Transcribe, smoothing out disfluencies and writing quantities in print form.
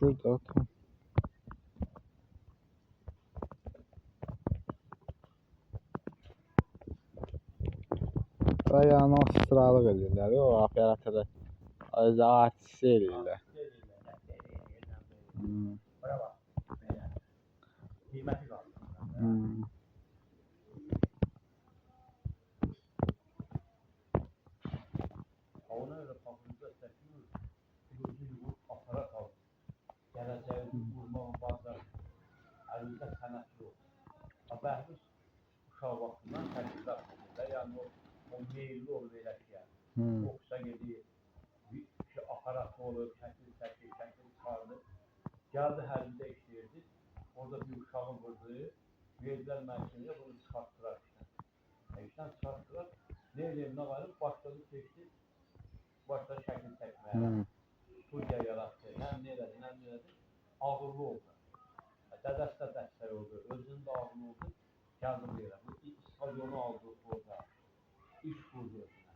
Şurada tam. Ayağını sıralı edirlər. O operatoru artist eləyirlər. Ona öyle kapımızda seçiyoruz. Bir aparat aldık. Geleceği vurmanın bazıları. Elimizde sənətli oldu. Bəhbuz uşaq vaxtından təcrübə oldu. Yani o meyilli olur elə ki yani. Oxusa gedir, bir aparatı olur, şəkil çıxardı. Geldi hərbində işləyirdi. Orada bir uşağı vurdu. Verdilər məhkəməyə bunu çıxarttılar işdən. İşdən çıxarttılar. Ne edeyim, ne varım? Başladı seçti. Başladı şəkil çəkməyə. Studiya yarattı. Həm nə elədi? Ağırlı oldu. Dədəsi də dəstək oldu. Özünün də ağırlı oldu. Gəldi buraya. Bu stadionu aldı orada. İş kurdu özünə.